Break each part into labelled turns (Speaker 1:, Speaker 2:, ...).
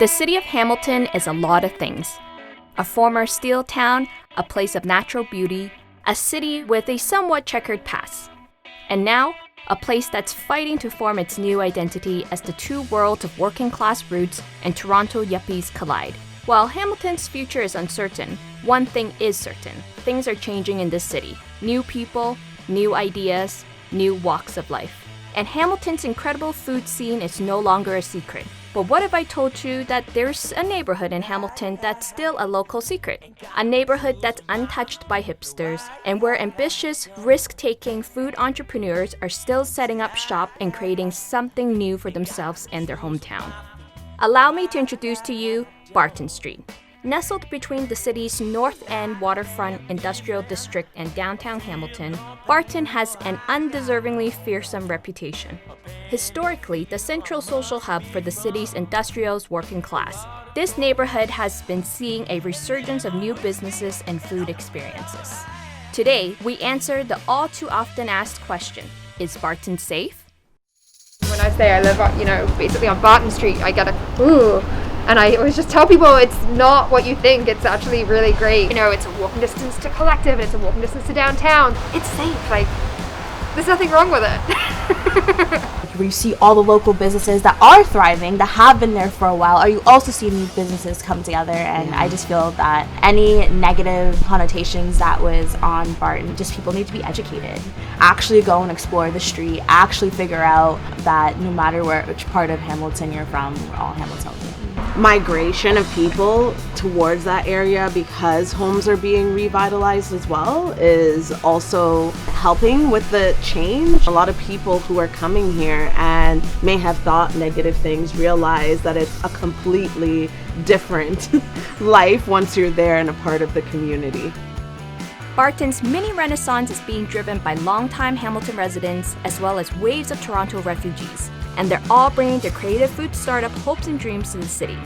Speaker 1: The city of Hamilton is a lot of things. A former steel town, a place of natural beauty, a city with a somewhat checkered past. And now, a place that's fighting to form its new identity as the two worlds of working-class roots and Toronto yuppies collide. While Hamilton's future is uncertain, one thing is certain. Things are changing in this city. New people, new ideas, new walks of life. And Hamilton's incredible food scene is no longer a secret. But what if I told you that there's a neighborhood in Hamilton that's still a local secret? A neighborhood that's untouched by hipsters, and where ambitious, risk-taking food entrepreneurs are still setting up shop and creating something new for themselves and their hometown. Allow me to introduce to you Barton Street. Nestled between the city's North End waterfront industrial district and downtown Hamilton, Barton has an undeservingly fearsome reputation. Historically, the central social hub for the city's industrials working class, this neighborhood has been seeing a resurgence of new businesses and food experiences. Today, we answer the all too often asked question, is Barton safe?
Speaker 2: When I say I live, basically on Barton Street, I get a ooh. And I always just tell people it's not what you think. It's actually really great. It's a walking distance to Collective, and it's a walking distance to downtown. It's safe. There's nothing wrong with it.
Speaker 3: Where you see all the local businesses that are thriving, that have been there for a while, or you also see new businesses come together. And I just feel that any negative connotations that was on Barton, just people need to be educated. Actually go and explore the street. Actually figure out that no matter which part of Hamilton you're from, we're all Hamiltonians.
Speaker 4: Migration of people towards that area, because homes are being revitalized as well, is also helping with the change. A lot of people who are coming here and may have thought negative things realize that it's a completely different life once you're there and a part of the community.
Speaker 1: Barton's mini renaissance is being driven by longtime Hamilton residents as well as waves of Toronto refugees, and they're all bringing their creative food startup hopes and dreams to the city.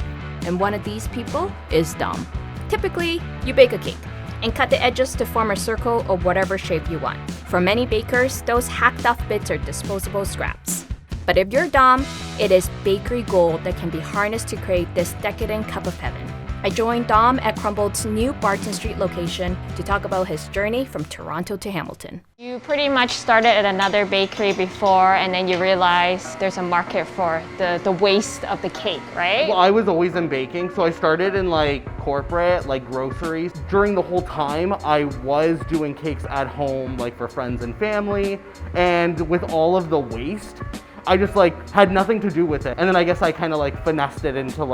Speaker 1: And one of these people is Dom. Typically, you bake a cake and cut the edges to form a circle or whatever shape you want. For many bakers, those hacked off bits are disposable scraps. But if you're Dom, it is bakery gold that can be harnessed to create this decadent cup of heaven. I joined Dom at Crumbled's new Barton Street location to talk about his journey from Toronto to Hamilton.
Speaker 5: You pretty much started at another bakery before, and then you realized there's a market for the waste of the cake, right?
Speaker 6: Well, I was always in baking, so I started in corporate, groceries. During the whole time, I was doing cakes at home, for friends and family, and with all of the waste, I just had nothing to do with it. And then I guess I kind of finessed it into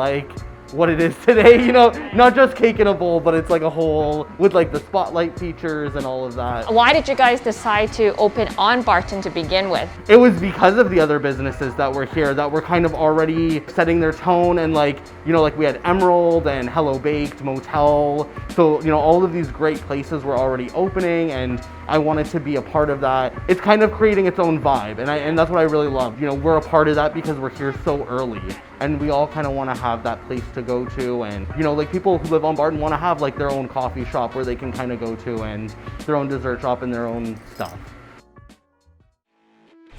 Speaker 6: what it is today, not just cake in a bowl, but it's a whole with the spotlight features and all of that.
Speaker 5: Why did you guys decide to open on Barton to begin with?
Speaker 6: It was because of the other businesses that were here that were kind of already setting their tone, and we had Emerald and Hello Baked, Motel, so all of these great places were already opening, and I wanted to be a part of that. It's kind of creating its own vibe, and that's what I really love. We're a part of that because we're here so early, and we all kind of want to have that place to go to, and people who live on Barton want to have their own coffee shop where they can kind of go to, and their own dessert shop and their own stuff.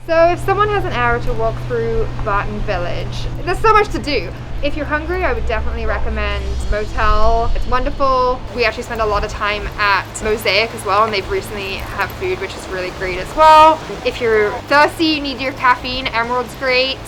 Speaker 2: So if someone has an hour to walk through Barton Village, there's so much to do. If you're hungry, I would definitely recommend Motel. It's wonderful. We actually spend a lot of time at Mosaic as well, and they've recently have food which is really great as well. If you're thirsty, you need your caffeine, Emerald's great.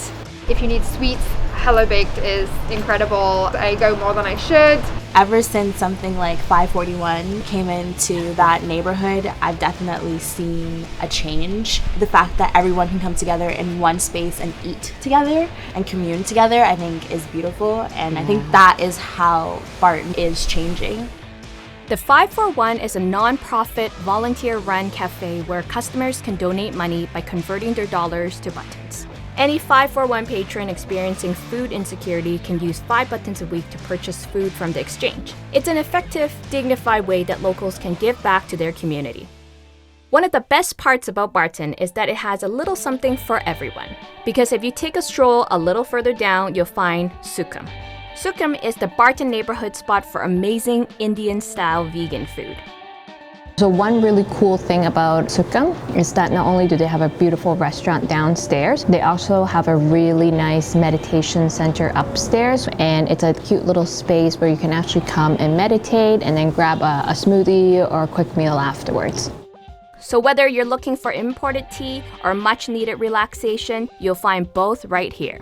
Speaker 2: If you need sweets, Hello Baked is incredible. I go more than I should.
Speaker 3: Ever since something like 541 came into that neighborhood, I've definitely seen a change. The fact that everyone can come together in one space and eat together and commune together, I think is beautiful, and I think that is how Barton is changing.
Speaker 1: The 541 is a non-profit, volunteer-run cafe where customers can donate money by converting their dollars to buttons. Any 541 patron experiencing food insecurity can use 5 buttons a week to purchase food from the exchange. It's an effective, dignified way that locals can give back to their community. One of the best parts about Barton is that it has a little something for everyone. Because if you take a stroll a little further down, you'll find Sukhum. Sukhum is the Barton neighborhood spot for amazing Indian-style vegan food.
Speaker 5: So one really cool thing about Sukam is that not only do they have a beautiful restaurant downstairs, they also have a really nice meditation center upstairs, and it's a cute little space where you can actually come and meditate and then grab a smoothie or a quick meal afterwards.
Speaker 1: So whether you're looking for imported tea or much needed relaxation, you'll find both right here.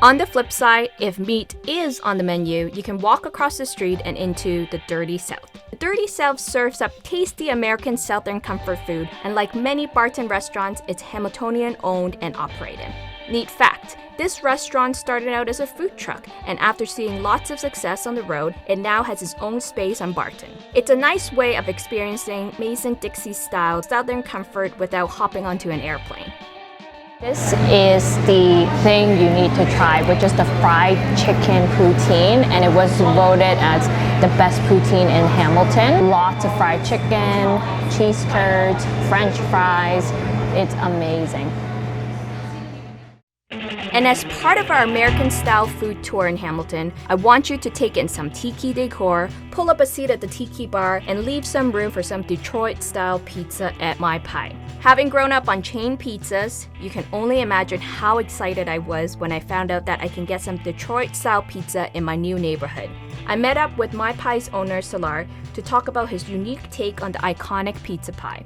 Speaker 1: On the flip side, if meat is on the menu, you can walk across the street and into the Dirty South. The Dirty South serves up tasty American Southern comfort food, and like many Barton restaurants, it's Hamiltonian owned and operated. Neat fact, this restaurant started out as a food truck, and after seeing lots of success on the road, it now has its own space on Barton. It's a nice way of experiencing Mason-Dixie style Southern comfort without hopping onto an airplane.
Speaker 5: This is the thing you need to try, which is the fried chicken poutine, and it was voted as the best poutine in Hamilton. Lots of fried chicken, cheese curds, French fries. It's amazing.
Speaker 1: And as part of our American-style food tour in Hamilton, I want you to take in some Tiki decor, pull up a seat at the Tiki bar, and leave some room for some Detroit-style pizza at My Pie. Having grown up on chain pizzas, you can only imagine how excited I was when I found out that I can get some Detroit-style pizza in my new neighborhood. I met up with My Pie's owner, Salar, to talk about his unique take on the iconic pizza pie.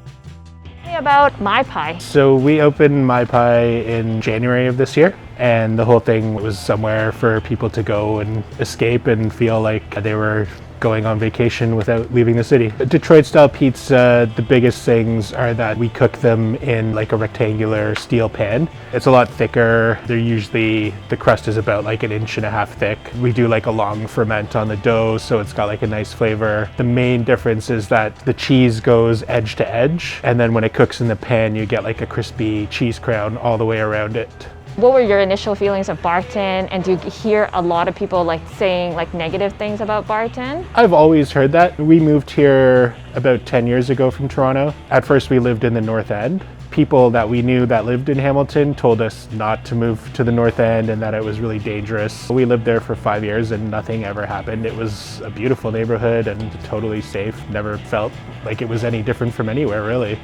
Speaker 5: About My Pie.
Speaker 7: So we opened My Pie in January of this year, and the whole thing was somewhere for people to go and escape and feel like they were going on vacation without leaving the city. Detroit style pizza, the biggest things are that we cook them in like a rectangular steel pan. It's a lot thicker. They're usually, the crust is about like 1.5 inches thick. We do like a long ferment on the dough, so it's got like a nice flavor. The main difference is that the cheese goes edge to edge, and then when it cooks in the pan, you get like a crispy cheese crown all the way around it.
Speaker 5: What were your initial feelings of Barton, and do you hear a lot of people like saying like negative things about Barton?
Speaker 7: I've always heard that. We moved here about 10 years ago from Toronto. At first we lived in the North End. People that we knew that lived in Hamilton told us not to move to the North End and that it was really dangerous. We lived there for 5 years and nothing ever happened. It was a beautiful neighborhood and totally safe. Never felt like it was any different from anywhere, really.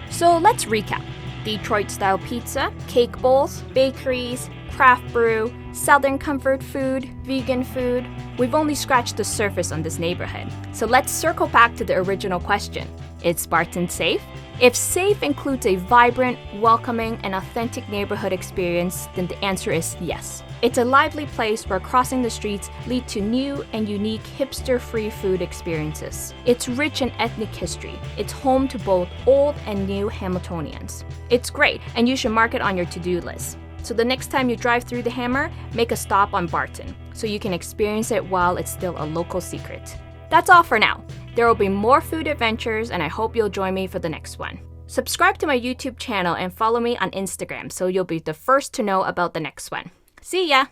Speaker 1: So let's recap. Detroit-style pizza, cake bowls, bakeries, craft brew, Southern comfort food, vegan food. We've only scratched the surface on this neighborhood. So let's circle back to the original question. Is Barton safe? If safe includes a vibrant, welcoming, and authentic neighborhood experience, then the answer is yes. It's a lively place where crossing the streets lead to new and unique hipster-free food experiences. It's rich in ethnic history. It's home to both old and new Hamiltonians. It's great, and you should mark it on your to-do list. So the next time you drive through the Hammer, make a stop on Barton, so you can experience it while it's still a local secret. That's all for now. There will be more food adventures, and I hope you'll join me for the next one. Subscribe to my YouTube channel and follow me on Instagram so you'll be the first to know about the next one. See ya!